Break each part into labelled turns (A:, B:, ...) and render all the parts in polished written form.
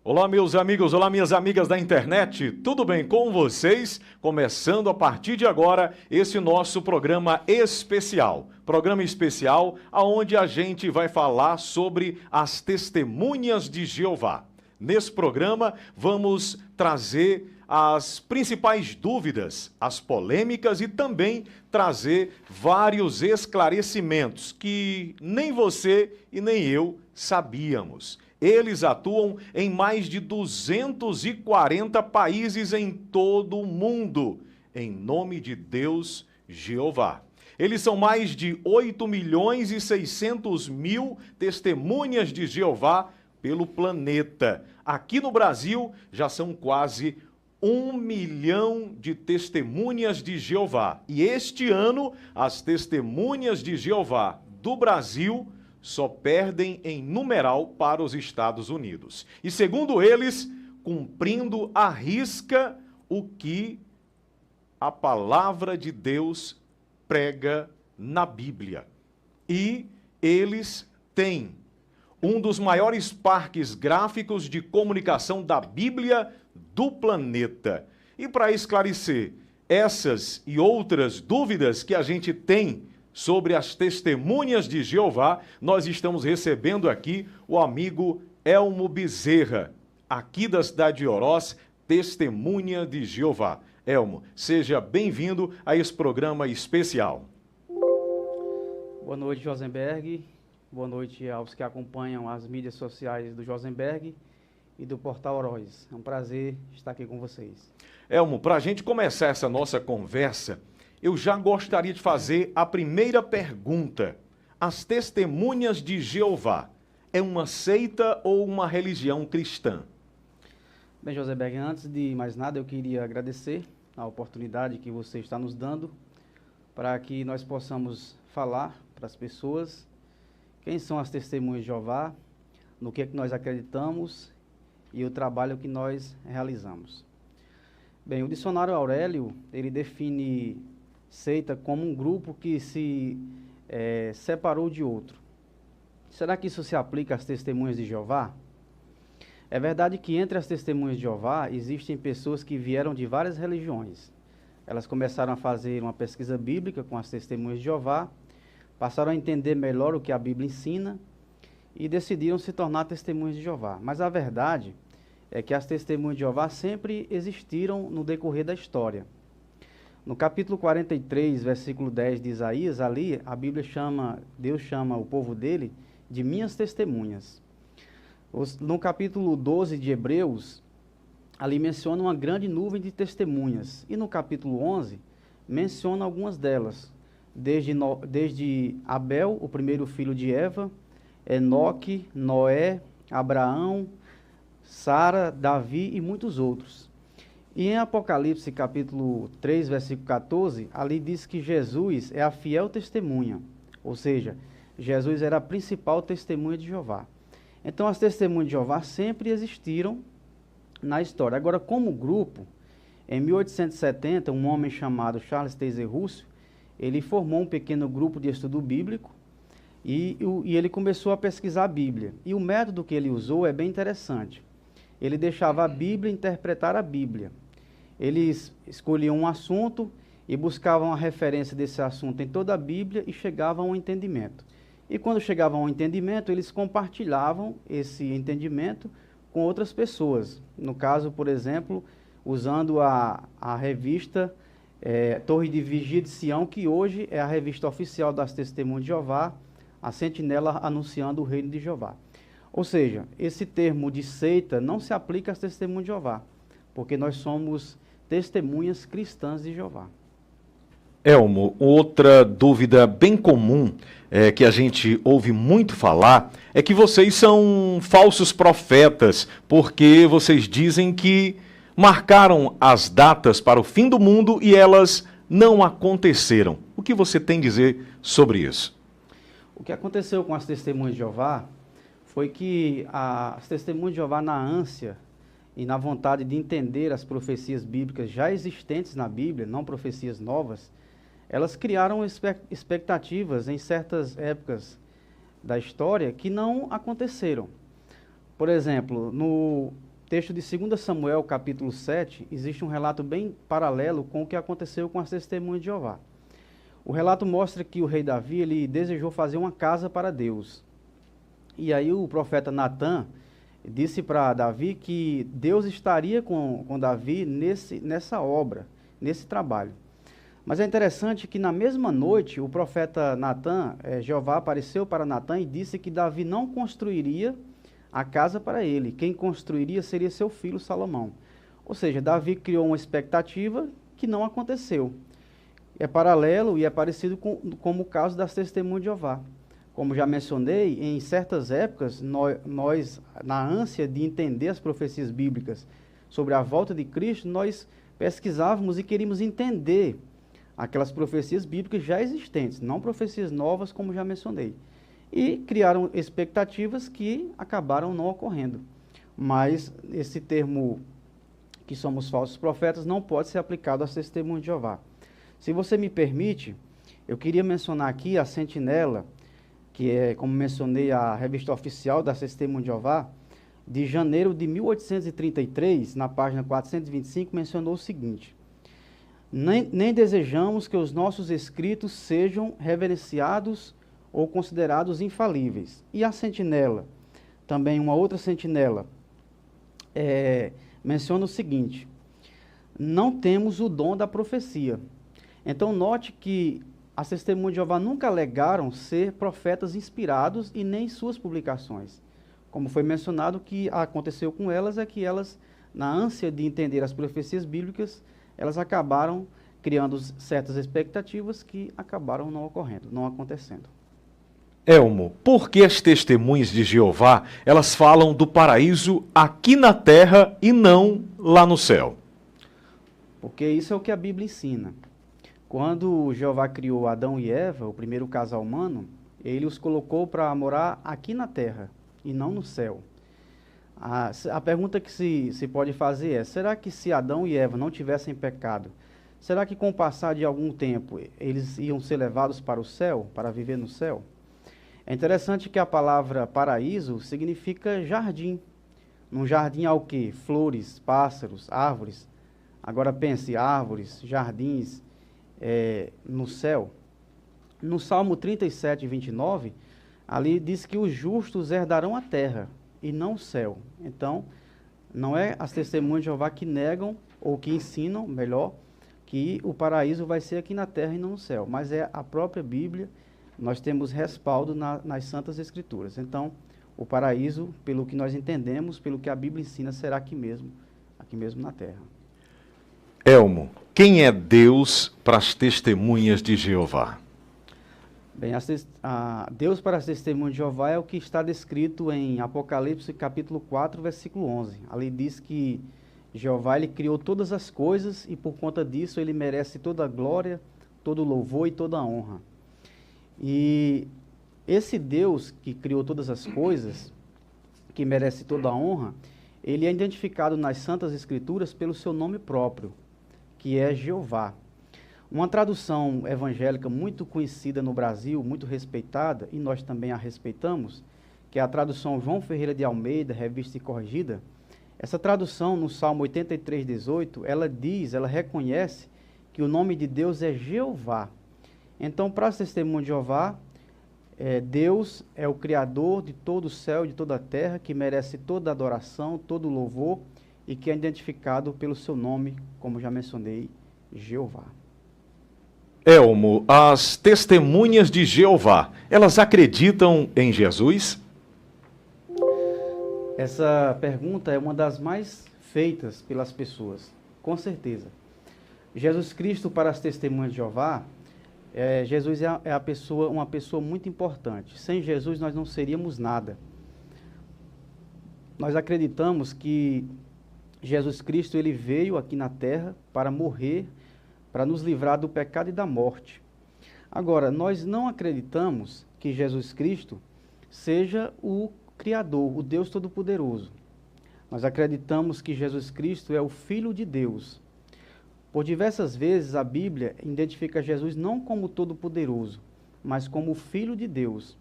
A: Olá, meus amigos, olá, minhas amigas da internet, tudo bem com vocês? Começando a partir de agora esse nosso programa especial. Programa especial onde a gente vai falar sobre as testemunhas de Jeová. Nesse programa vamos trazer as principais dúvidas, as polêmicas e também trazer vários esclarecimentos que nem você e nem eu sabíamos. Eles atuam em mais de 240 países em todo o mundo, em nome de Deus, Jeová. Eles são mais de 8.600.000 testemunhas de Jeová pelo planeta. Aqui no Brasil já são quase 1 milhão de testemunhas de Jeová. E este ano, as testemunhas de Jeová do Brasil só perdem em numeral para os Estados Unidos. E segundo eles, cumprindo à risca o que a palavra de Deus prega na Bíblia. E eles têm um dos maiores parques gráficos de comunicação da Bíblia do planeta. E para esclarecer essas e outras dúvidas que a gente tem sobre as testemunhas de Jeová, nós estamos recebendo aqui o amigo Elmo Bezerra, aqui da cidade de Oroz, testemunha de Jeová. Elmo, seja bem-vindo a esse programa especial.
B: Boa noite, Josenberg. Boa noite aos que acompanham as mídias sociais do Josenberg e do Portal Oroz. É um prazer estar aqui com vocês.
A: Elmo, para a gente começar essa nossa conversa, eu já gostaria de fazer a primeira pergunta. As testemunhas de Jeová é uma seita ou uma religião cristã?
B: Bem, Josenberg, antes de mais nada, eu queria agradecer a oportunidade que você está nos dando para que nós possamos falar para as pessoas quem são as testemunhas de Jeová, no que é que nós acreditamos e o trabalho que nós realizamos. Bem, o dicionário Aurélio, ele define seita como um grupo que se separou de outro. Será que isso se aplica às testemunhas de Jeová? É verdade que entre as testemunhas de Jeová existem pessoas que vieram de várias religiões. Elas começaram a fazer uma pesquisa bíblica com as testemunhas de Jeová, passaram a entender melhor o que a Bíblia ensina e decidiram se tornar testemunhas de Jeová. Mas a verdade é que as testemunhas de Jeová sempre existiram no decorrer da história. No capítulo 43, versículo 10 de Isaías, ali a Bíblia Deus chama o povo dele de minhas testemunhas. No capítulo 12 de Hebreus, ali menciona uma grande nuvem de testemunhas. E no capítulo 11, menciona algumas delas. Desde Abel, o primeiro filho de Eva, Enoque, Noé, Abraão, Sara, Davi e muitos outros. E em Apocalipse, capítulo 3, versículo 14, ali diz que Jesus é a fiel testemunha, ou seja, Jesus era a principal testemunha de Jeová. Então, as testemunhas de Jeová sempre existiram na história. Agora, como grupo, em 1870, um homem chamado Charles Taze Russell, ele formou um pequeno grupo de estudo bíblico e ele começou a pesquisar a Bíblia. E o método que ele usou é bem interessante. Ele deixava a Bíblia interpretar a Bíblia. Eles escolhiam um assunto e buscavam a referência desse assunto em toda a Bíblia e chegavam a um entendimento. E quando chegavam a um entendimento, eles compartilhavam esse entendimento com outras pessoas. No caso, por exemplo, usando a revista Torre de Vigia de Sião, que hoje é a revista oficial das Testemunhas de Jeová, a Sentinela anunciando o reino de Jeová. Ou seja, esse termo de seita não se aplica às Testemunhas de Jeová, porque nós somos testemunhas cristãs de Jeová.
A: Elmo, outra dúvida bem comum que a gente ouve muito falar é que vocês são falsos profetas, porque vocês dizem que marcaram as datas para o fim do mundo e elas não aconteceram. O que você tem a dizer sobre isso?
B: O que aconteceu com as Testemunhas de Jeová foi que as Testemunhas de Jeová, na ânsia e na vontade de entender as profecias bíblicas já existentes na Bíblia, não profecias novas, elas criaram expectativas em certas épocas da história que não aconteceram. Por exemplo, texto de 2 Samuel, capítulo 7, existe um relato bem paralelo com o que aconteceu com as testemunhas de Jeová. O relato mostra que o rei Davi ele desejou fazer uma casa para Deus. E aí o profeta Natã disse para Davi que Deus estaria com Davi nessa obra, nesse trabalho. Mas é interessante que na mesma noite o profeta Natã, Jeová apareceu para Natã e disse que Davi não construiria a casa para ele. Quem construiria seria seu filho Salomão. Ou seja, Davi criou uma expectativa que não aconteceu. É paralelo e é parecido com o caso das testemunhas de Jeová. Como já mencionei, em certas épocas, nós, na ânsia de entender as profecias bíblicas sobre a volta de Cristo, nós pesquisávamos e queríamos entender aquelas profecias bíblicas já existentes, não profecias novas, como já mencionei. E criaram expectativas que acabaram não ocorrendo. Mas esse termo, que somos falsos profetas, não pode ser aplicado às testemunhas de Jeová. Se você me permite, eu queria mencionar aqui a Sentinela, que é, como mencionei, a revista oficial das Testemunhas de Jeová, de janeiro de 1833, na página 425, mencionou o seguinte: nem desejamos que os nossos escritos sejam reverenciados ou considerados infalíveis. E a Sentinela, também uma outra Sentinela, menciona o seguinte: não temos o dom da profecia. Então note que as testemunhas de Jeová nunca alegaram ser profetas inspirados e nem suas publicações. Como foi mencionado, o que aconteceu com elas é que elas, na ânsia de entender as profecias bíblicas, elas acabaram criando certas expectativas que acabaram não ocorrendo, não acontecendo.
A: Elmo, por que as testemunhas de Jeová, elas falam do paraíso aqui na terra e não lá no céu?
B: Porque isso é o que a Bíblia ensina. Quando Jeová criou Adão e Eva, o primeiro casal humano, ele os colocou para morar aqui na terra e não no céu. A pergunta que se pode fazer é: será que se Adão e Eva não tivessem pecado, será que com o passar de algum tempo eles iam ser levados para o céu, para viver no céu? É interessante que a palavra paraíso significa jardim. Num jardim há o quê? Flores, pássaros, árvores. Agora pense, árvores, jardins, no céu. No Salmo 37, 29, ali diz que os justos herdarão a terra e não o céu. Então, não é as testemunhas de Jeová que negam ou que ensinam, melhor, que o paraíso vai ser aqui na terra e não no céu, mas é a própria Bíblia. Nós temos respaldo nas Santas Escrituras. Então, o paraíso, pelo que nós entendemos, pelo que a Bíblia ensina, será aqui mesmo na terra.
A: Elmo, quem é Deus para as testemunhas de Jeová?
B: Bem, Deus para as testemunhas de Jeová é o que está descrito em Apocalipse capítulo 4, versículo 11. Ali diz que Jeová ele criou todas as coisas e por conta disso ele merece toda a glória, todo o louvor e toda a honra. E esse Deus que criou todas as coisas, que merece toda a honra, ele é identificado nas Santas Escrituras pelo seu nome próprio, que é Jeová. Uma tradução evangélica muito conhecida no Brasil, muito respeitada, e nós também a respeitamos, que é a tradução João Ferreira de Almeida, Revista e Corrigida. Essa tradução, no Salmo 83, 18, ela reconhece que o nome de Deus é Jeová. Então, para as testemunhas de Jeová, Deus é o Criador de todo o céu e de toda a terra, que merece toda a adoração, todo o louvor, e que é identificado pelo seu nome, como já mencionei, Jeová.
A: Elmo, as testemunhas de Jeová, elas acreditam em Jesus?
B: Essa pergunta é uma das mais feitas pelas pessoas, com certeza. Jesus Cristo para as testemunhas de Jeová, Jesus é uma pessoa muito importante. Sem Jesus nós não seríamos nada. Nós acreditamos que Jesus Cristo ele veio aqui na terra para morrer, para nos livrar do pecado e da morte. Agora, nós não acreditamos que Jesus Cristo seja o Criador, o Deus Todo-Poderoso. Nós acreditamos que Jesus Cristo é o Filho de Deus. Por diversas vezes a Bíblia identifica Jesus não como Todo-Poderoso, mas como o Filho de Deus.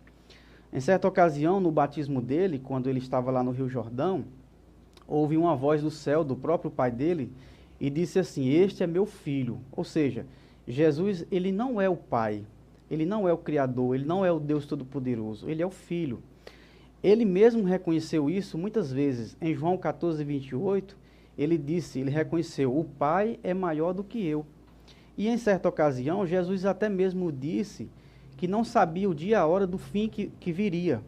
B: Em certa ocasião, no batismo dele, quando ele estava lá no Rio Jordão, ouviu uma voz do céu, do próprio pai dele, e disse assim: este é meu filho. Ou seja, Jesus, ele não é o pai, ele não é o criador, ele não é o Deus Todo-Poderoso, ele é o filho. Ele mesmo reconheceu isso muitas vezes. Em João 14, 28, ele disse, ele reconheceu: o pai é maior do que eu. E em certa ocasião, Jesus até mesmo disse que não sabia o dia e a hora do fim que viria.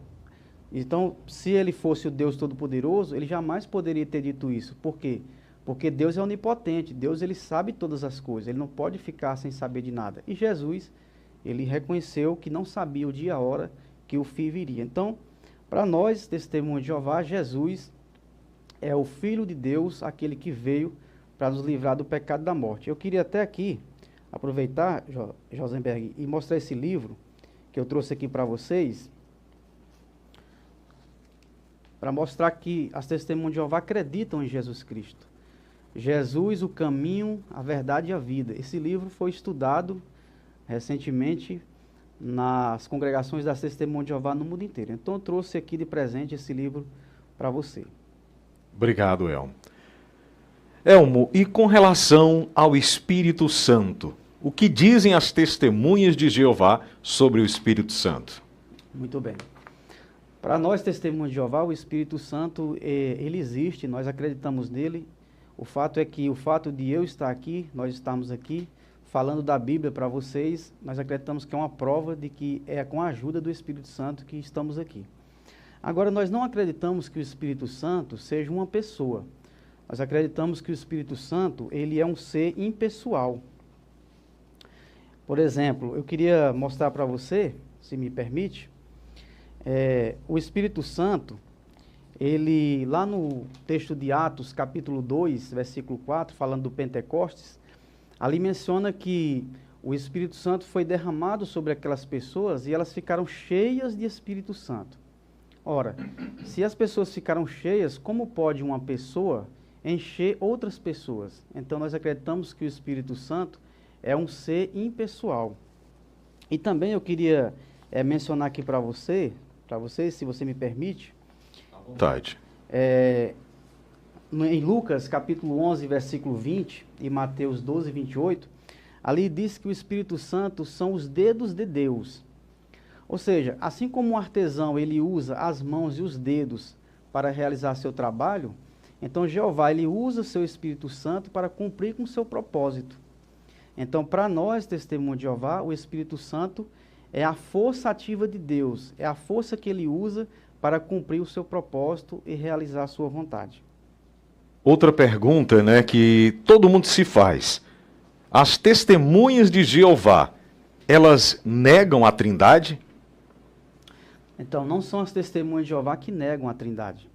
B: Então, se ele fosse o Deus Todo-Poderoso, ele jamais poderia ter dito isso. Por quê? Porque Deus é onipotente, Deus ele sabe todas as coisas, ele não pode ficar sem saber de nada. E Jesus, ele reconheceu que não sabia o dia e a hora que o fim viria. Então, para nós, testemunhos de Jeová, Jesus é o Filho de Deus, aquele que veio para nos livrar do pecado da morte. Eu queria até aqui aproveitar, Josenberg, e mostrar esse livro que eu trouxe aqui para vocês, para mostrar que as testemunhas de Jeová acreditam em Jesus Cristo. Jesus, o caminho, a verdade e a vida. Esse livro foi estudado recentemente nas congregações das testemunhas de Jeová no mundo inteiro. Então eu trouxe aqui de presente esse livro para você.
A: Obrigado, Elmo. Elmo, e com relação ao Espírito Santo, o que dizem as testemunhas de Jeová sobre o Espírito Santo?
B: Muito bem. Para nós, testemunhas de Jeová, o Espírito Santo, ele existe, nós acreditamos nele. O fato é que o fato de eu estar aqui, nós estamos aqui, falando da Bíblia para vocês, nós acreditamos que é uma prova de que é com a ajuda do Espírito Santo que estamos aqui. Agora, nós não acreditamos que o Espírito Santo seja uma pessoa. Nós acreditamos que o Espírito Santo, ele é um ser impessoal. Por exemplo, eu queria mostrar para você, se me permite, o Espírito Santo, ele, lá no texto de Atos, capítulo 2, versículo 4, falando do Pentecostes, ali menciona que o Espírito Santo foi derramado sobre aquelas pessoas e elas ficaram cheias de Espírito Santo. Ora, se as pessoas ficaram cheias, como pode uma pessoa encher outras pessoas? Então nós acreditamos que o Espírito Santo é um ser impessoal. E também eu queria mencionar aqui para você, se você me permite,
A: Vontade.
B: Em Lucas, capítulo 11, versículo 20, e Mateus 12, 28, ali diz que o Espírito Santo são os dedos de Deus. Ou seja, assim como um artesão, ele usa as mãos e os dedos para realizar seu trabalho, então Jeová, ele usa o seu Espírito Santo para cumprir com o seu propósito. Então, para nós, testemunhos de Jeová, o Espírito Santo é a força ativa de Deus, é a força que ele usa para cumprir o seu propósito e realizar a sua vontade.
A: Outra pergunta, né, que todo mundo se faz. As testemunhas de Jeová, elas negam a Trindade?
B: Então, não são as testemunhas de Jeová que negam a Trindade.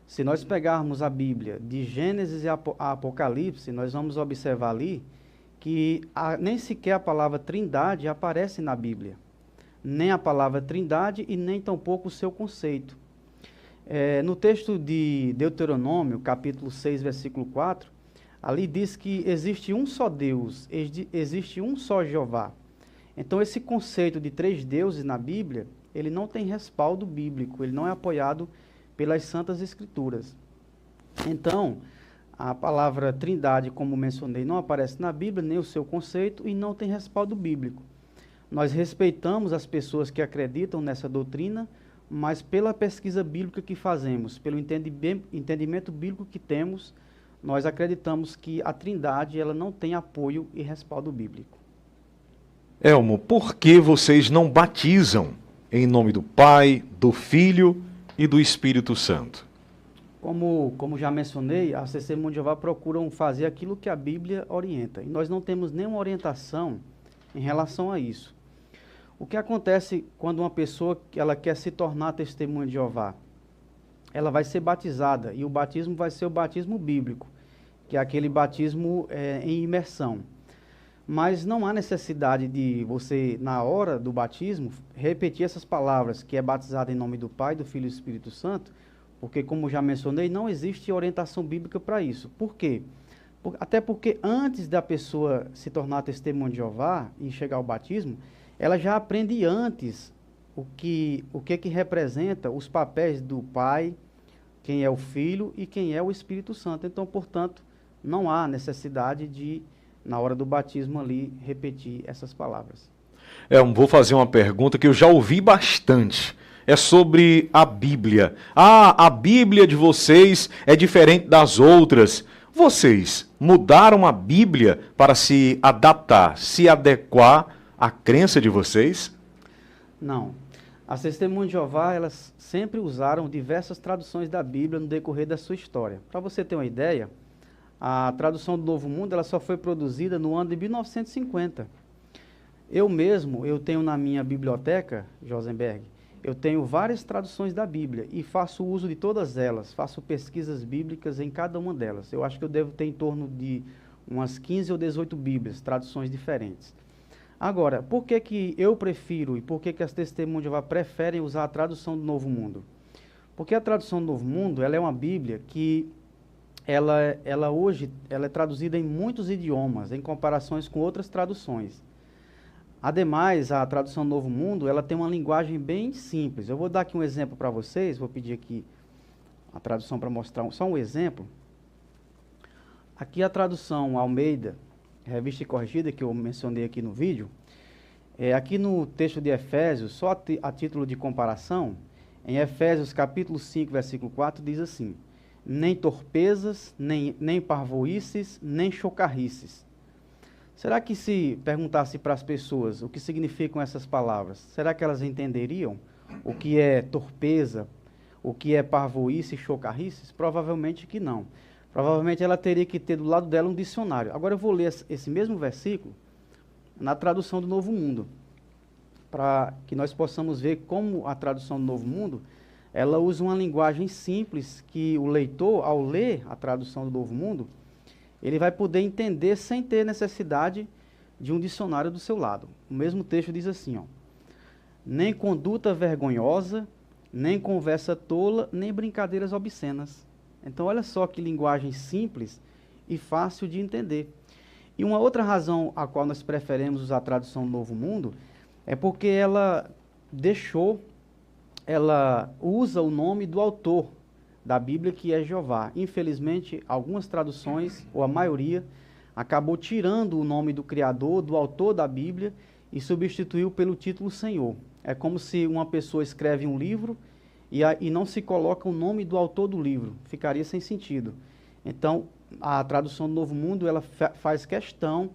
B: Se nós pegarmos a Bíblia de Gênesis a Apocalipse, nós vamos observar ali que nem sequer a palavra Trindade aparece na Bíblia. Nem a palavra Trindade e nem tampouco o seu conceito. No texto de Deuteronômio, capítulo 6, versículo 4, ali diz que existe um só Deus, existe um só Jeová. Então, esse conceito de três deuses na Bíblia, ele não tem respaldo bíblico, ele não é apoiado pelas Santas Escrituras. Então, a palavra Trindade, como mencionei, não aparece na Bíblia, nem o seu conceito, e não tem respaldo bíblico. Nós respeitamos as pessoas que acreditam nessa doutrina, mas pela pesquisa bíblica que fazemos, pelo entendimento bíblico que temos, nós acreditamos que a Trindade ela não tem apoio e respaldo bíblico.
A: Elmo, por que vocês não batizam em nome do Pai, do Filho e do Espírito Santo?
B: Como já mencionei, as testemunhas de Jeová procuram fazer aquilo que a Bíblia orienta. E nós não temos nenhuma orientação em relação a isso. O que acontece quando uma pessoa ela quer se tornar testemunha de Jeová? Ela vai ser batizada, e o batismo vai ser o batismo bíblico, que é aquele batismo em imersão. Mas não há necessidade de você, na hora do batismo, repetir essas palavras, que é batizado em nome do Pai, do Filho e do Espírito Santo, porque, como já mencionei, não existe orientação bíblica para isso. Por quê? Até porque antes da pessoa se tornar testemunha de Jeová e chegar ao batismo, ela já aprende antes o que representa os papéis do Pai, quem é o Filho e quem é o Espírito Santo. Então, portanto, não há necessidade de, na hora do batismo ali, repetir essas palavras.
A: Vou fazer uma pergunta que eu já ouvi bastante. É sobre a Bíblia. A Bíblia de vocês é diferente das outras. Vocês mudaram a Bíblia para se adaptar, se adequar à crença de vocês?
B: Não. As Testemunhas de Jeová, elas sempre usaram diversas traduções da Bíblia no decorrer da sua história. Para você ter uma ideia, a tradução do Novo Mundo ela só foi produzida no ano de 1950. Eu tenho na minha biblioteca, Josenberg, eu tenho várias traduções da Bíblia e faço uso de todas elas, faço pesquisas bíblicas em cada uma delas. Eu acho que eu devo ter em torno de umas 15 ou 18 Bíblias, traduções diferentes. Agora, por que eu prefiro e por que as Testemunhas de Jeová preferem usar a tradução do Novo Mundo? Porque a tradução do Novo Mundo ela é uma Bíblia que ela hoje é traduzida em muitos idiomas, em comparações com outras traduções. Ademais, a tradução do Novo Mundo, ela tem uma linguagem bem simples. Eu vou dar aqui um exemplo para vocês, vou pedir aqui a tradução para mostrar só um exemplo. Aqui a tradução Almeida, Revista e Corrigida, que eu mencionei aqui no vídeo. Aqui no texto de Efésios, só a título de comparação, em Efésios capítulo 5, versículo 4, diz assim: nem torpezas, nem parvoices, nem chocarrices. Será que se perguntasse para as pessoas o que significam essas palavras, será que elas entenderiam o que é torpeza, o que é parvoíce e chocarrices? Provavelmente que não. Provavelmente ela teria que ter do lado dela um dicionário. Agora eu vou ler esse mesmo versículo na tradução do Novo Mundo, para que nós possamos ver como a tradução do Novo Mundo, ela usa uma linguagem simples que o leitor, ao ler a tradução do Novo Mundo, ele vai poder entender sem ter necessidade de um dicionário do seu lado. O mesmo texto diz assim, ó: nem conduta vergonhosa, nem conversa tola, nem brincadeiras obscenas. Então, olha só que linguagem simples e fácil de entender. E uma outra razão a qual nós preferimos usar a tradução do Novo Mundo é porque ela usa o nome do autor da Bíblia, que é Jeová. Infelizmente, algumas traduções, ou a maioria, acabou tirando o nome do Criador, do autor da Bíblia, e substituiu pelo título Senhor. É como se uma pessoa escreve um livro e não se coloca o nome do autor do livro. Ficaria sem sentido. Então, a tradução do Novo Mundo, ela faz questão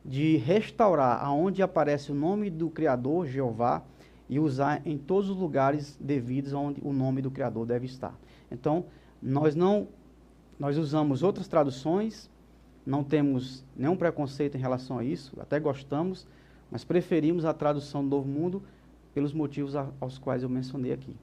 B: de restaurar aonde aparece o nome do Criador, Jeová, e usar em todos os lugares devidos onde o nome do Criador deve estar. Então, nós usamos outras traduções, não temos nenhum preconceito em relação a isso, até gostamos, mas preferimos a tradução do Novo Mundo pelos motivos aos quais eu mencionei aqui.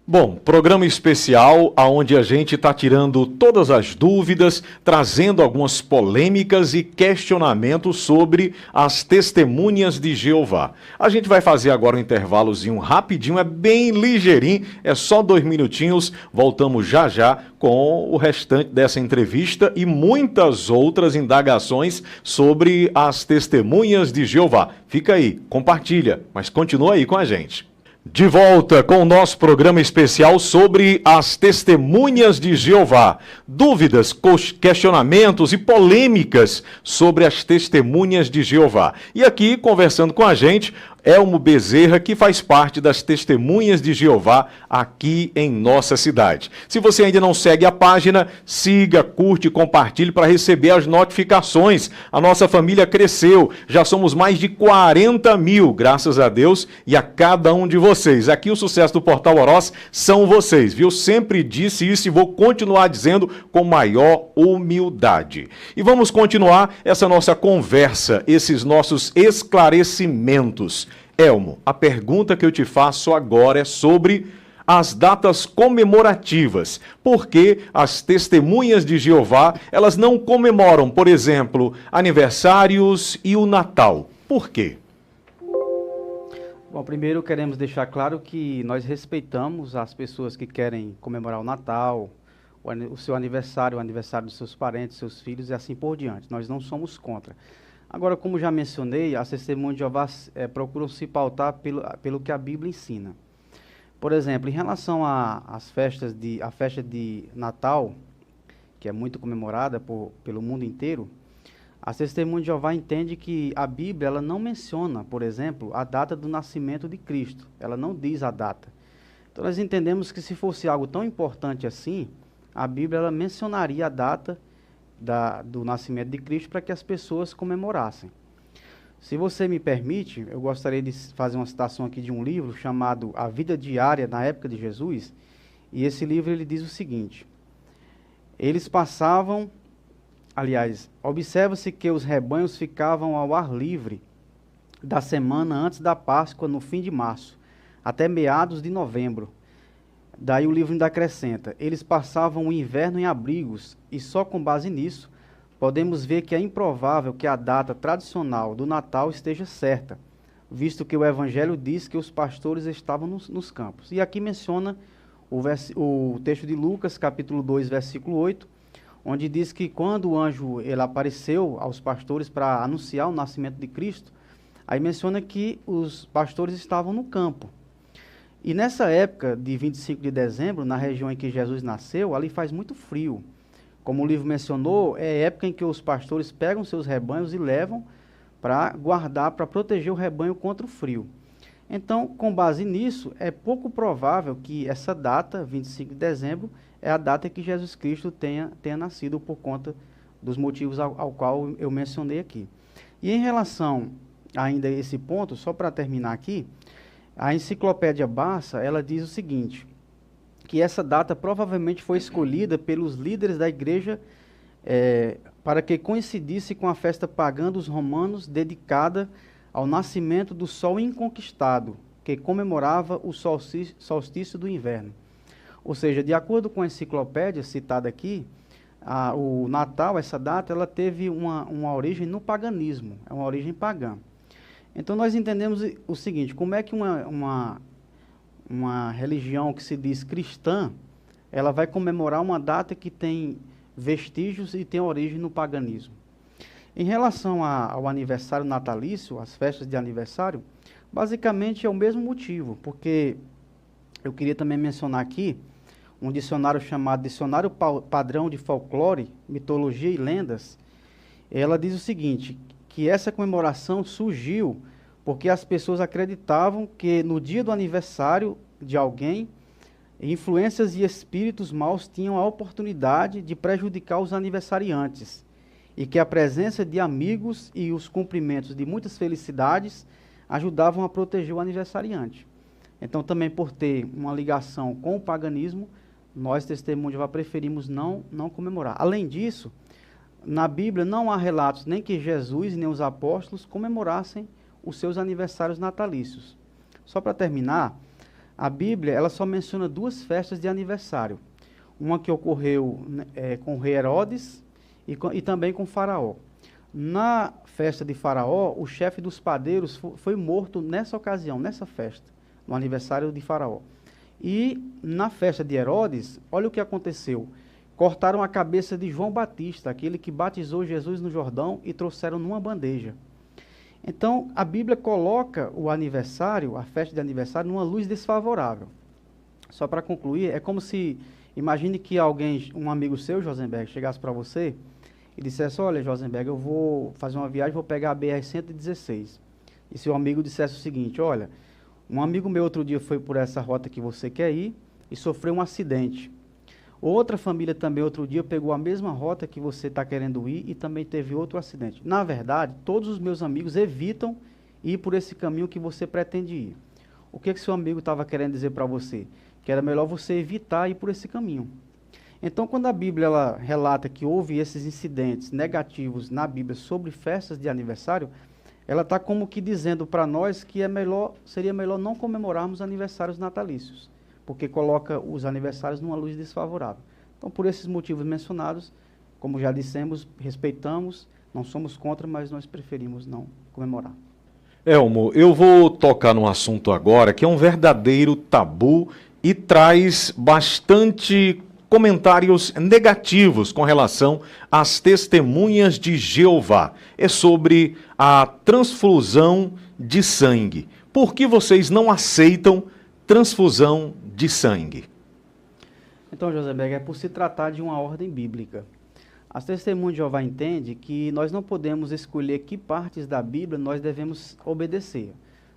A: Bom, programa especial onde a gente está tirando todas as dúvidas, trazendo algumas polêmicas e questionamentos sobre as Testemunhas de Jeová. A gente vai fazer agora um intervalozinho rapidinho, é bem ligeirinho, é só 2 minutinhos, voltamos já já com o restante dessa entrevista e muitas outras indagações sobre as Testemunhas de Jeová. Fica aí, compartilha, mas continua aí com a gente. De volta com o nosso programa especial sobre as Testemunhas de Jeová. Dúvidas, questionamentos e polêmicas sobre as Testemunhas de Jeová. E aqui, conversando com a gente, Elmo Bezerra, que faz parte das Testemunhas de Jeová aqui em nossa cidade. Se você ainda não segue a página, siga, curte e compartilhe para receber as notificações. A nossa família cresceu, já somos mais de 40 mil, graças a Deus e a cada um de vocês. Aqui o sucesso do Portal Oroz são vocês, viu? Sempre disse isso e vou continuar dizendo com maior humildade. E vamos continuar essa nossa conversa, esses nossos esclarecimentos. Elmo, a pergunta que eu te faço agora é sobre as datas comemorativas. Por que as Testemunhas de Jeová, elas não comemoram, por exemplo, aniversários e o Natal? Por quê?
B: Bom, primeiro queremos deixar claro que nós respeitamos as pessoas que querem comemorar o Natal, o seu aniversário, o aniversário dos seus parentes, seus filhos e assim por diante. Nós não somos contra. Agora, como já mencionei, as Testemunhas de Jeová procuram se pautar pelo que a Bíblia ensina. Por exemplo, em relação à festa de Natal, que é muito comemorada pelo mundo inteiro, a Testemunha de Jeová entende que a Bíblia ela não menciona, por exemplo, a data do nascimento de Cristo. Ela não diz a data. Então nós entendemos que se fosse algo tão importante assim, a Bíblia ela mencionaria a data do nascimento de Cristo para que as pessoas comemorassem. Se você me permite, eu gostaria de fazer uma citação aqui de um livro chamado A Vida Diária na Época de Jesus, e esse livro ele diz o seguinte: eles passavam, aliás, observa-se que os rebanhos ficavam ao ar livre da semana antes da Páscoa, no fim de março, até meados de novembro. Daí o livro ainda acrescenta: eles passavam o inverno em abrigos, e só com base nisso, podemos ver que é improvável que a data tradicional do Natal esteja certa, visto que o Evangelho diz que os pastores estavam nos campos. E aqui menciona o texto de Lucas, capítulo 2, versículo 8, onde diz que quando o anjo ele apareceu aos pastores para anunciar o nascimento de Cristo, aí menciona que os pastores estavam no campo. E nessa época de 25 de dezembro, na região em que Jesus nasceu, ali faz muito frio. Como o livro mencionou, é a época em que os pastores pegam seus rebanhos e levam para guardar, para proteger o rebanho contra o frio. Então, com base nisso, é pouco provável que essa data, 25 de dezembro, é a data que Jesus Cristo tenha nascido, por conta dos motivos ao qual eu mencionei aqui. E em relação ainda a esse ponto, só para terminar aqui, a Enciclopédia Barça, ela diz o seguinte: que essa data provavelmente foi escolhida pelos líderes da igreja para que coincidisse com a festa pagã dos romanos dedicada ao nascimento do sol inconquistado, que comemorava o solstício do inverno. Ou seja, de acordo com a enciclopédia citada aqui, o Natal, essa data, ela teve uma origem no paganismo, é uma origem pagã. Então nós entendemos o seguinte: como é que uma religião que se diz cristã, ela vai comemorar uma data que tem vestígios e tem origem no paganismo? Em relação ao aniversário natalício, as festas de aniversário, basicamente é o mesmo motivo, porque eu queria também mencionar aqui um dicionário chamado Dicionário Padrão de Folclore, Mitologia e Lendas. Ela diz o seguinte, que essa comemoração surgiu porque as pessoas acreditavam que no dia do aniversário de alguém, influências e espíritos maus tinham a oportunidade de prejudicar os aniversariantes, e que a presença de amigos e os cumprimentos de muitas felicidades ajudavam a proteger o aniversariante. Então, também por ter uma ligação com o paganismo, nós, Testemunha de Jeová, preferimos não comemorar. Além disso, na Bíblia não há relatos nem que Jesus nem os apóstolos comemorassem os seus aniversários natalícios. Só para terminar, a Bíblia ela só menciona duas festas de aniversário. Uma que ocorreu com o rei Herodes e também com Faraó. Na festa de Faraó, o chefe dos padeiros foi morto nessa ocasião, nessa festa, no aniversário de Faraó. E na festa de Herodes, olha o que aconteceu. Cortaram a cabeça de João Batista, aquele que batizou Jesus no Jordão, e trouxeram numa bandeja. Então, a Bíblia coloca o aniversário, a festa de aniversário, numa luz desfavorável. Só para concluir, é como se, imagine que alguém, um amigo seu, Josenberg, chegasse para você e dissesse: olha, Josenberg, eu vou fazer uma viagem, vou pegar a BR-116. E seu amigo dissesse o seguinte: olha, um amigo meu outro dia foi por essa rota que você quer ir e sofreu um acidente. Outra família também outro dia pegou a mesma rota que você está querendo ir e também teve outro acidente. Na verdade, todos os meus amigos evitam ir por esse caminho que você pretende ir. O que seu amigo estava querendo dizer para você? Que era melhor você evitar ir por esse caminho. Então, quando a Bíblia ela relata que houve esses incidentes negativos na Bíblia sobre festas de aniversário, ela está como que dizendo para nós que seria melhor não comemorarmos aniversários natalícios, porque coloca os aniversários numa luz desfavorável. Então, por esses motivos mencionados, como já dissemos, respeitamos, não somos contra, mas nós preferimos não comemorar.
A: Elmo, eu vou tocar num assunto agora que é um verdadeiro tabu e traz bastante comentários negativos com relação às testemunhas de Jeová. É sobre a transfusão de sangue. Por que vocês não aceitam transfusão de sangue?
B: Então, Joseberg, é por se tratar de uma ordem bíblica. As Testemunhas de Jeová entendem que nós não podemos escolher que partes da Bíblia nós devemos obedecer.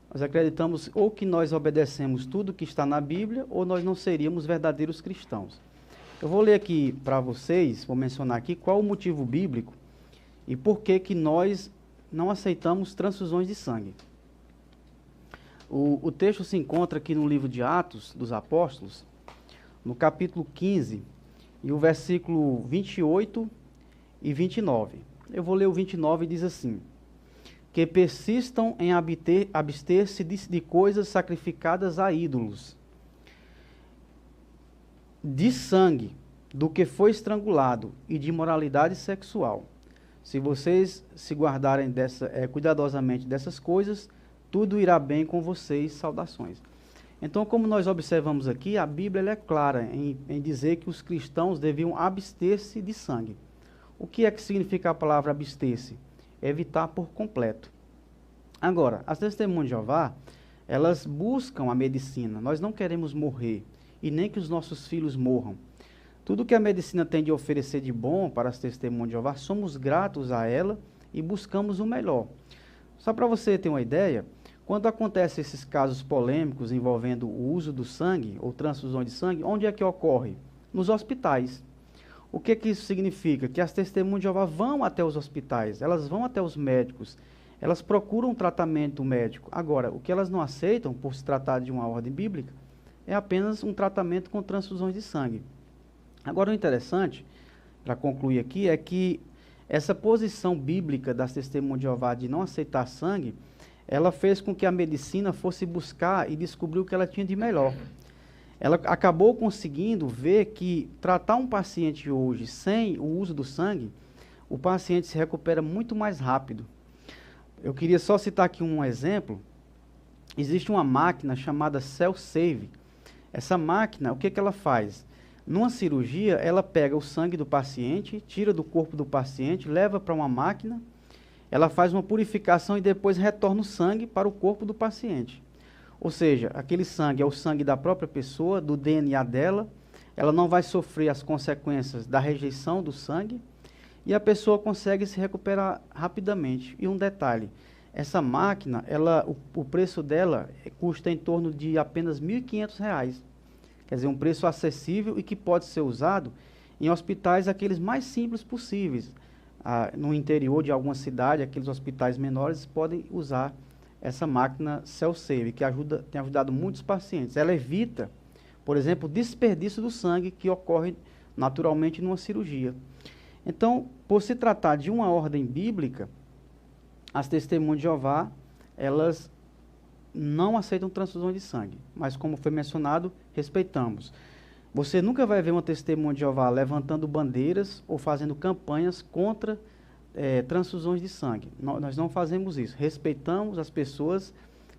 B: Nós acreditamos ou que nós obedecemos tudo que está na Bíblia ou nós não seríamos verdadeiros cristãos. Eu vou ler aqui para vocês, vou mencionar aqui qual o motivo bíblico e por que nós não aceitamos transfusões de sangue. O texto se encontra aqui no livro de Atos dos Apóstolos, no capítulo 15, e o versículo 28 e 29. Eu vou ler o 29 e diz assim: que persistam em abster-se de coisas sacrificadas a ídolos, de sangue, do que foi estrangulado, e de imoralidade sexual. Se vocês se guardarem cuidadosamente dessas coisas, tudo irá bem com vocês. Saudações. Então, como nós observamos aqui, a Bíblia ela é clara em dizer que os cristãos deviam abster-se de sangue. O que é que significa a palavra abster-se? Evitar por completo. Agora, as Testemunhas de Jeová, elas buscam a medicina. Nós não queremos morrer e nem que os nossos filhos morram. Tudo que a medicina tem de oferecer de bom para as Testemunhas de Jeová, somos gratos a ela e buscamos o melhor. Só para você ter uma ideia, quando acontecem esses casos polêmicos envolvendo o uso do sangue ou transfusão de sangue, onde é que ocorre? Nos hospitais. O que isso significa? Que as Testemunhas de Jeová vão até os hospitais, elas vão até os médicos, elas procuram um tratamento médico. Agora, o que elas não aceitam, por se tratar de uma ordem bíblica, é apenas um tratamento com transfusões de sangue. Agora, o interessante, para concluir aqui, é que essa posição bíblica das Testemunhas de Jeová de não aceitar sangue, ela fez com que a medicina fosse buscar e descobrir o que ela tinha de melhor. Ela acabou conseguindo ver que tratar um paciente hoje sem o uso do sangue, o paciente se recupera muito mais rápido. Eu queria só citar aqui um exemplo. Existe uma máquina chamada Cell Save. Essa máquina, o que ela faz? Numa cirurgia, ela pega o sangue do paciente, tira do corpo do paciente, leva para uma máquina, ela faz uma purificação e depois retorna o sangue para o corpo do paciente. Ou seja, aquele sangue é o sangue da própria pessoa, do DNA dela, ela não vai sofrer as consequências da rejeição do sangue e a pessoa consegue se recuperar rapidamente. E um detalhe, essa máquina, o preço dela custa em torno de apenas R$ 1.500. Quer dizer, um preço acessível e que pode ser usado em hospitais aqueles mais simples possíveis. No interior de alguma cidade, aqueles hospitais menores podem usar essa máquina Cell Save, que tem ajudado muitos pacientes. Ela evita, por exemplo, o desperdício do sangue que ocorre naturalmente numa cirurgia. Então, por se tratar de uma ordem bíblica, as Testemunhas de Jeová, elas não aceitam transfusão de sangue, mas como foi mencionado, respeitamos. Você nunca vai ver uma Testemunha de Jeová levantando bandeiras ou fazendo campanhas contra transfusões de sangue. Nós não fazemos isso. Respeitamos as pessoas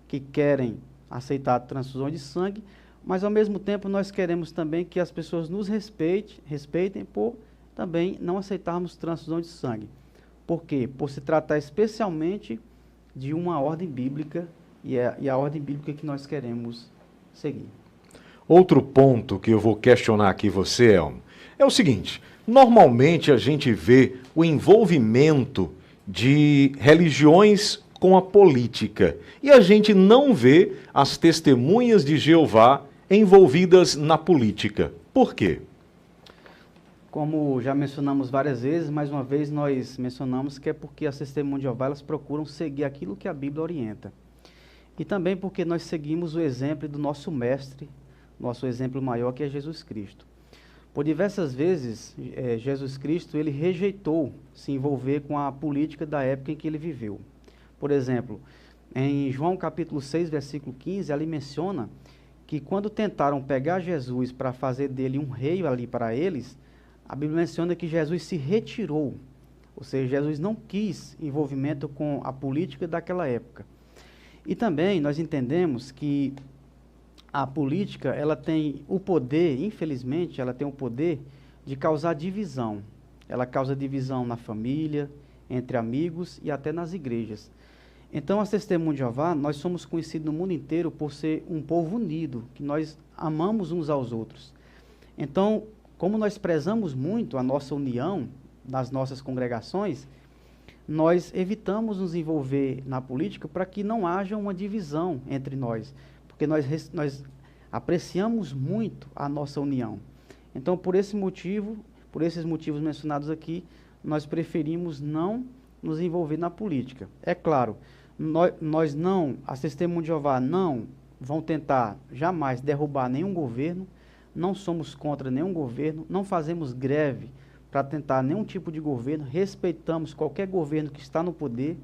B: que querem aceitar transfusão de sangue, mas ao mesmo tempo nós queremos também que as pessoas nos respeitem por também não aceitarmos transfusão de sangue. Por quê? Por se tratar especialmente de uma ordem bíblica e é a ordem bíblica que nós queremos seguir.
A: Outro ponto que eu vou questionar aqui você, Elmo, é o seguinte: normalmente a gente vê o envolvimento de religiões com a política e a gente não vê as Testemunhas de Jeová envolvidas na política. Por quê?
B: Como já mencionamos várias vezes, mais uma vez nós mencionamos que é porque as Testemunhas de Jeová elas procuram seguir aquilo que a Bíblia orienta. E também porque nós seguimos o exemplo do nosso mestre, nosso exemplo maior, que é Jesus Cristo. Por diversas vezes, Jesus Cristo ele rejeitou se envolver com a política da época em que ele viveu. Por exemplo, em João capítulo 6, versículo 15, ali menciona que quando tentaram pegar Jesus para fazer dele um rei ali para eles, a Bíblia menciona que Jesus se retirou. Ou seja, Jesus não quis envolvimento com a política daquela época. E também nós entendemos que a política, ela tem o poder, infelizmente, ela tem o poder de causar divisão. Ela causa divisão na família, entre amigos e até nas igrejas. Então, as Testemunhas de Jeová, nós somos conhecidos no mundo inteiro por ser um povo unido, que nós amamos uns aos outros. Então, como nós prezamos muito a nossa união nas nossas congregações, nós evitamos nos envolver na política para que não haja uma divisão entre nós, porque nós apreciamos muito a nossa união. Então, por esses motivos mencionados aqui, nós preferimos não nos envolver na política. É claro, as Testemunhas de Jeová não vão tentar jamais derrubar nenhum governo, não somos contra nenhum governo, não fazemos greve para tentar nenhum tipo de governo, respeitamos qualquer governo que está no poder,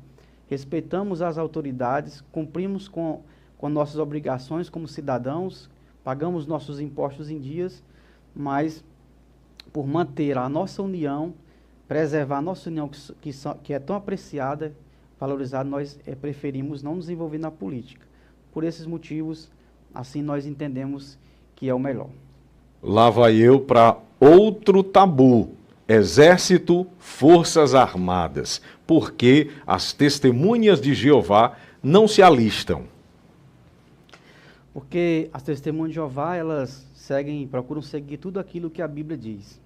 B: respeitamos as autoridades, cumprimos com nossas obrigações como cidadãos, pagamos nossos impostos em dias, mas por manter a nossa união, preservar a nossa união que é tão apreciada, valorizada, nós preferimos não nos envolver na política. Por esses motivos, assim nós entendemos que é o melhor.
A: Lá vai eu para outro tabu. Exército, Forças Armadas. Por que as Testemunhas de Jeová não se alistam?
B: Porque as Testemunhas de Jeová, elas procuram seguir tudo aquilo que a Bíblia diz.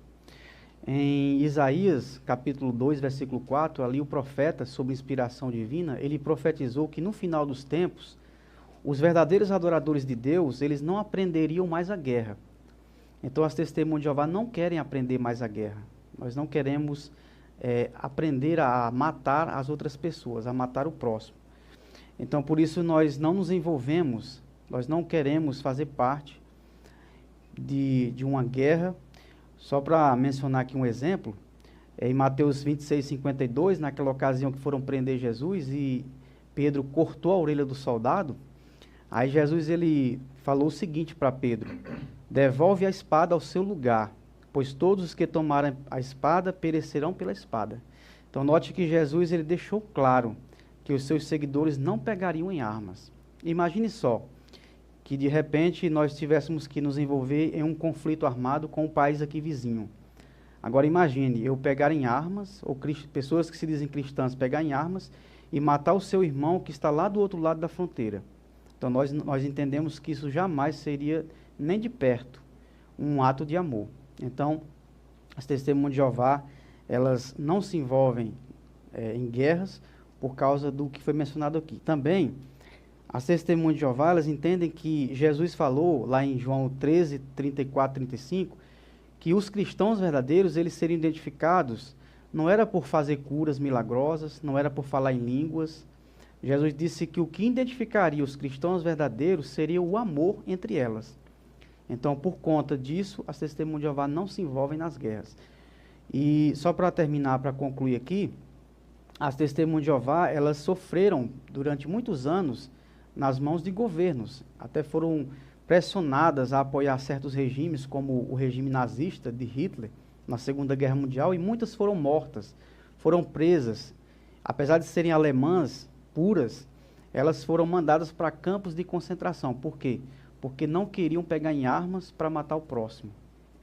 B: Em Isaías, capítulo 2, versículo 4, ali o profeta, sob inspiração divina, ele profetizou que no final dos tempos, os verdadeiros adoradores de Deus, eles não aprenderiam mais a guerra. Então as Testemunhas de Jeová não querem aprender mais a guerra. Nós não queremos aprender a matar as outras pessoas, a matar o próximo. Então, por isso, nós não nos envolvemos, nós não queremos fazer parte de uma guerra. Só para mencionar aqui um exemplo, em Mateus 26, 52, naquela ocasião que foram prender Jesus e Pedro cortou a orelha do soldado, aí Jesus ele falou o seguinte para Pedro: devolve a espada ao seu lugar, pois todos os que tomarem a espada perecerão pela espada. Então note que Jesus ele deixou claro que os seus seguidores não pegariam em armas. Imagine só, que de repente nós tivéssemos que nos envolver em um conflito armado com o país aqui vizinho. Agora imagine, eu pegar em armas, ou pessoas que se dizem cristãs pegar em armas e matar o seu irmão que está lá do outro lado da fronteira. Então nós entendemos que isso jamais seria nem de perto um ato de amor. Então, as Testemunhas de Jeová, elas não se envolvem em guerras por causa do que foi mencionado aqui. Também, as Testemunhas de Jeová, elas entendem que Jesus falou, lá em João 13, 34, 35, que os cristãos verdadeiros, eles seriam identificados, não era por fazer curas milagrosas, não era por falar em línguas. Jesus disse que o que identificaria os cristãos verdadeiros seria o amor entre elas. Então, por conta disso, as Testemunhas de Jeová não se envolvem nas guerras. E só para terminar, para concluir aqui, as Testemunhas de Jeová, elas sofreram durante muitos anos nas mãos de governos. Até foram pressionadas a apoiar certos regimes, como o regime nazista de Hitler, na Segunda Guerra Mundial, e muitas foram mortas, foram presas. Apesar de serem alemãs puras, elas foram mandadas para campos de concentração. Por quê? Porque não queriam pegar em armas para matar o próximo.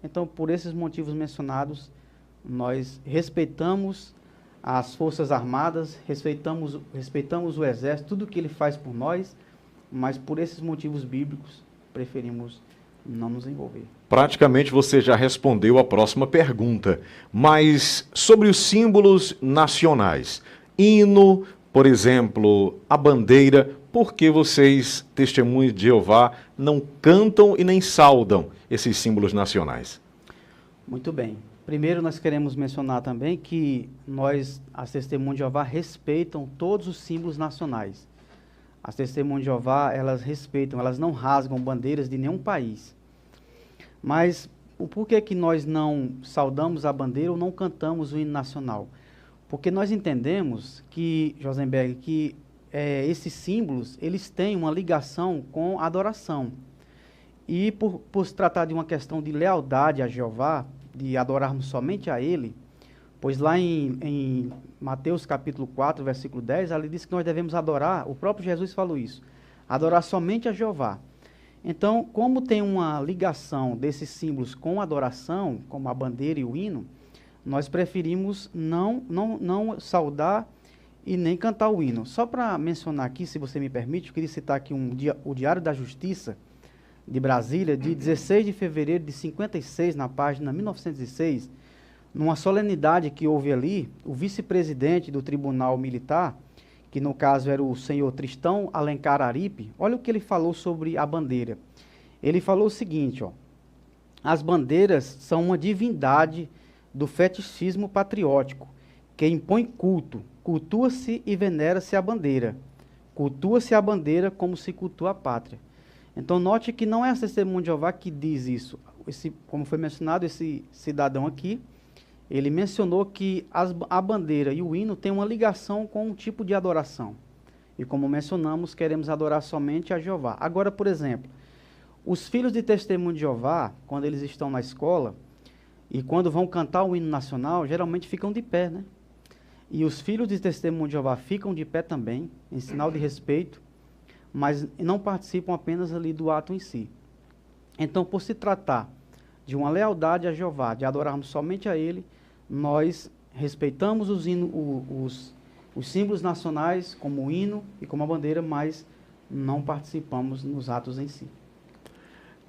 B: Então, por esses motivos mencionados, nós respeitamos as Forças Armadas, respeitamos o Exército, tudo que ele faz por nós, mas por esses motivos bíblicos, preferimos não nos envolver.
A: Praticamente você já respondeu a próxima pergunta, mas sobre os símbolos nacionais, hino, por exemplo, a bandeira, por que vocês, Testemunhas de Jeová, não cantam e nem saudam esses símbolos nacionais?
B: Muito bem. Primeiro, nós queremos mencionar também que as Testemunhas de Jeová, respeitam todos os símbolos nacionais. As Testemunhas de Jeová, elas respeitam, elas não rasgam bandeiras de nenhum país. Mas por que nós não saudamos a bandeira ou não cantamos o hino nacional? Porque nós entendemos que, Josenberg, que esses símbolos, eles têm uma ligação com a adoração. E por se tratar de uma questão de lealdade a Jeová, de adorarmos somente a Ele, pois lá em Mateus capítulo 4, versículo 10, ali diz que nós devemos adorar, o próprio Jesus falou isso, adorar somente a Jeová. Então, como tem uma ligação desses símbolos com a adoração, como a bandeira e o hino, nós preferimos não saudar e nem cantar o hino. Só para mencionar aqui, se você me permite, eu queria citar aqui o Diário da Justiça de Brasília, de 16 de fevereiro de 56, na página 1906, numa solenidade que houve ali, o vice-presidente do Tribunal Militar, que no caso era o senhor Tristão Alencar Aripe, olha o que ele falou sobre a bandeira. Ele falou o seguinte, ó: as bandeiras são uma divindade do fetichismo patriótico, que impõe culto, cultua-se e venera-se a bandeira. Cultua-se a bandeira como se cultua a pátria. Então, note que não é a Testemunha de Jeová que diz isso. Como foi mencionado, esse cidadão aqui, ele mencionou que a bandeira e o hino têm uma ligação com um tipo de adoração. E como mencionamos, queremos adorar somente a Jeová. Agora, por exemplo, os filhos de Testemunho de Jeová, quando eles estão na escola, e quando vão cantar o hino nacional, geralmente ficam de pé, né? E os filhos de Testemunho de Jeová ficam de pé também, em sinal de respeito, mas não participam apenas ali do ato em si. Então, por se tratar de uma lealdade a Jeová, de adorarmos somente a Ele, nós respeitamos os símbolos nacionais, como o hino e como a bandeira, mas não participamos nos atos em si.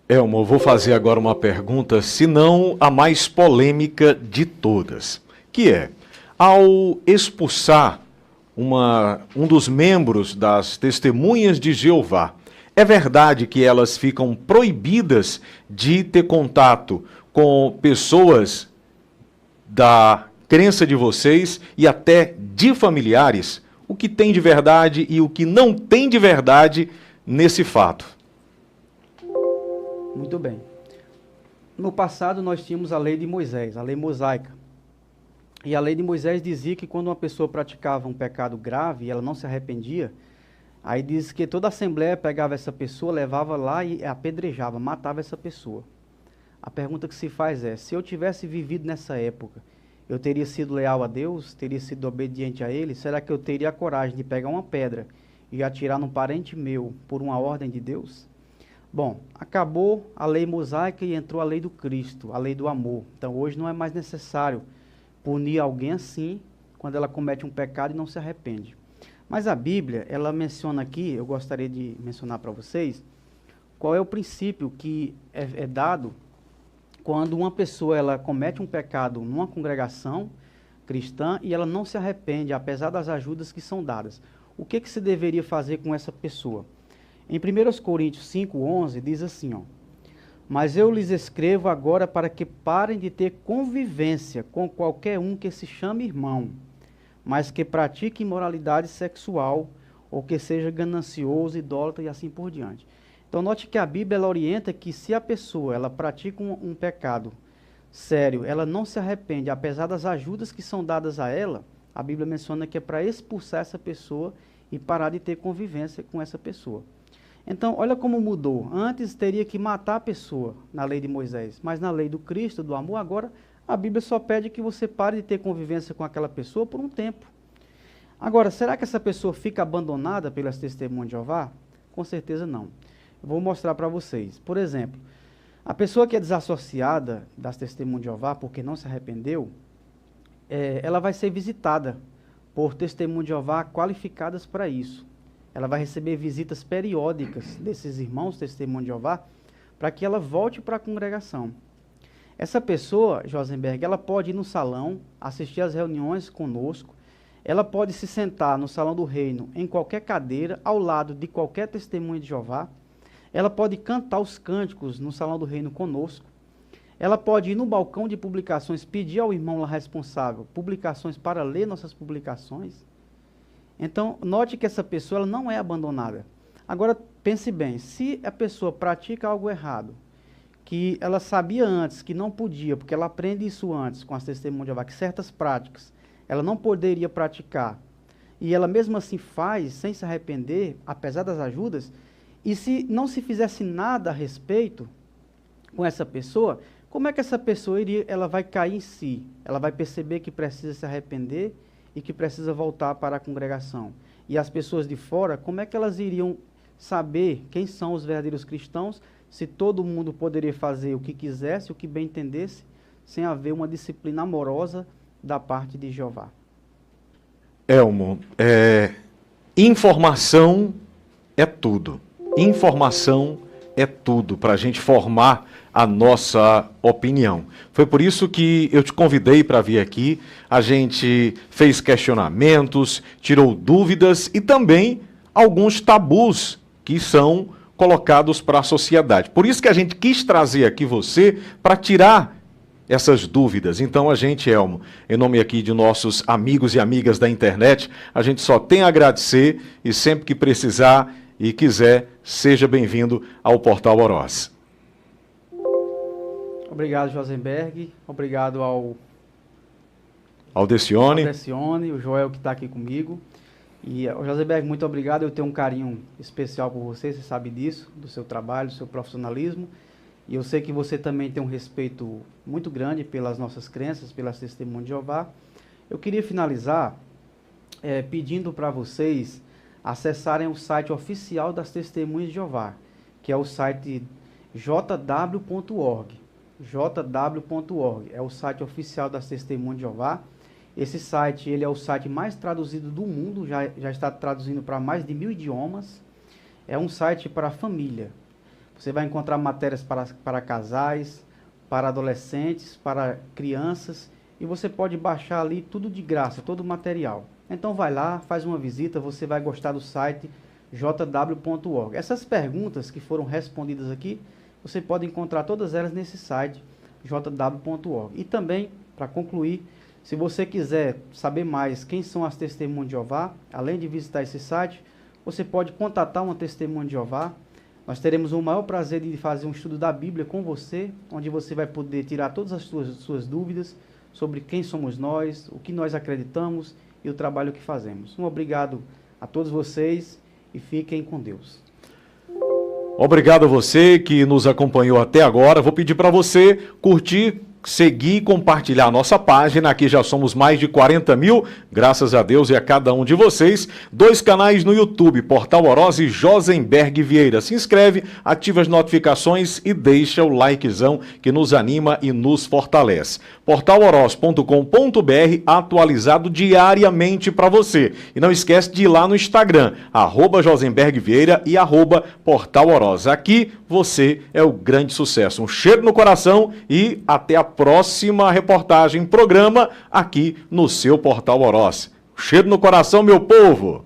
A: Elmo, eu vou fazer agora uma pergunta, se não a mais polêmica de todas, que é, ao expulsar um dos membros das Testemunhas de Jeová, é verdade que elas ficam proibidas de ter contato com pessoas da crença de vocês e até de familiares? O que tem de verdade e o que não tem de verdade nesse fato?
B: Muito bem. No passado nós tínhamos a lei de Moisés, a lei mosaica. E a lei de Moisés dizia que quando uma pessoa praticava um pecado grave e ela não se arrependia, aí diz que toda a assembleia pegava essa pessoa, levava lá e apedrejava, matava essa pessoa. A pergunta que se faz é, se eu tivesse vivido nessa época, eu teria sido leal a Deus, teria sido obediente a Ele? Será que eu teria a coragem de pegar uma pedra e atirar num parente meu por uma ordem de Deus? Bom, acabou a lei mosaica e entrou a lei do Cristo, a lei do amor. Então hoje não é mais necessário punir alguém assim, quando ela comete um pecado e não se arrepende. Mas a Bíblia, ela menciona aqui, eu gostaria de mencionar para vocês, qual é o princípio que é dado quando uma pessoa ela comete um pecado numa congregação cristã e ela não se arrepende, apesar das ajudas que são dadas. O que se deveria fazer com essa pessoa? Em 1 Coríntios 5:11 diz assim, ó: mas eu lhes escrevo agora para que parem de ter convivência com qualquer um que se chame irmão, mas que pratique imoralidade sexual, ou que seja ganancioso, idólatra e assim por diante. Então note que a Bíblia ela orienta que se a pessoa ela pratica um pecado sério, ela não se arrepende, apesar das ajudas que são dadas a ela, a Bíblia menciona que é para expulsar essa pessoa e parar de ter convivência com essa pessoa. Então, olha como mudou. Antes teria que matar a pessoa na lei de Moisés, mas na lei do Cristo, do amor, agora a Bíblia só pede que você pare de ter convivência com aquela pessoa por um tempo. Agora, será que essa pessoa fica abandonada pelas Testemunhas de Jeová? Com certeza não. Eu vou mostrar para vocês. Por exemplo, a pessoa que é desassociada das Testemunhas de Jeová porque não se arrependeu, ela vai ser visitada por Testemunhas de Jeová qualificadas para isso. Ela vai receber visitas periódicas desses irmãos Testemunhas de Jeová para que ela volte para a congregação. Essa pessoa, Josenberg, ela pode ir no salão, assistir às reuniões conosco, ela pode se sentar no salão do reino, em qualquer cadeira, ao lado de qualquer Testemunha de Jeová, ela pode cantar os cânticos no salão do reino conosco, ela pode ir no balcão de publicações, pedir ao irmão lá responsável publicações para ler nossas publicações. Então, note que essa pessoa ela não é abandonada. Agora, pense bem, se a pessoa pratica algo errado, que ela sabia antes que não podia, porque ela aprende isso antes com as Testemunhas de Jeová, que certas práticas ela não poderia praticar, e ela mesmo assim faz, sem se arrepender, apesar das ajudas, e se não se fizesse nada a respeito com essa pessoa, como é que essa pessoa ela vai cair em si? Ela vai perceber que precisa se arrepender e que precisa voltar para a congregação. E as pessoas de fora, como é que elas iriam saber quem são os verdadeiros cristãos, se todo mundo poderia fazer o que quisesse, o que bem entendesse, sem haver uma disciplina amorosa da parte de Jeová?
A: Elmo, informação é tudo. Informação é tudo para a gente formar a nossa opinião. Foi por isso que eu te convidei para vir aqui. A gente fez questionamentos, tirou dúvidas e também alguns tabus que são colocados para a sociedade. Por isso que a gente quis trazer aqui você para tirar essas dúvidas. Então a gente, Elmo, em nome aqui de nossos amigos e amigas da internet, a gente só tem a agradecer e sempre que precisar e quiser, seja bem-vindo ao Portal Oroz.
B: Obrigado, Josenberg. Obrigado ao
A: Aldecione,
B: o Joel que está aqui comigo. E, Josenberg, muito obrigado. Eu tenho um carinho especial por você sabe disso, do seu trabalho, do seu profissionalismo. E eu sei que você também tem um respeito muito grande pelas nossas crenças, pelas Testemunhas de Jeová. Eu queria finalizar pedindo para vocês acessarem o site oficial das Testemunhas de Jeová, que é o site jw.org. jw.org é o site oficial das Testemunhas de Jeová. Esse site ele é o site mais traduzido do mundo, já está traduzindo para mais de 1000 idiomas. É um site para família. Você vai encontrar matérias para casais, para adolescentes, para crianças, e você pode baixar ali tudo de graça, todo o material. Então vai lá, faz uma visita, você vai gostar do site jw.org. Essas perguntas que foram respondidas aqui, você pode encontrar todas elas nesse site jw.org. E também, para concluir, se você quiser saber mais quem são as Testemunhas de Jeová, além de visitar esse site, você pode contatar uma Testemunha de Jeová. Nós teremos o maior prazer de fazer um estudo da Bíblia com você, onde você vai poder tirar todas as suas dúvidas sobre quem somos nós, o que nós acreditamos e o trabalho que fazemos. Um obrigado a todos vocês e fiquem com Deus.
A: Obrigado a você que nos acompanhou até agora. Vou pedir para você curtir, seguir e compartilhar a nossa página. Aqui já somos mais de 40 mil, graças a Deus e a cada um de vocês. 2 canais no YouTube, Portal Oroz e Josenberg Vieira. Se inscreve, ativa as notificações e deixa o likezão que nos anima e nos fortalece. portaloroz.com.br atualizado diariamente para você. E não esquece de ir lá no Instagram, @Josenberg Vieira e @Portal Oroz. Aqui você é o grande sucesso. Um cheiro no coração e até a próxima reportagem, programa aqui no seu Portal Oroz. Cheiro no coração, meu povo!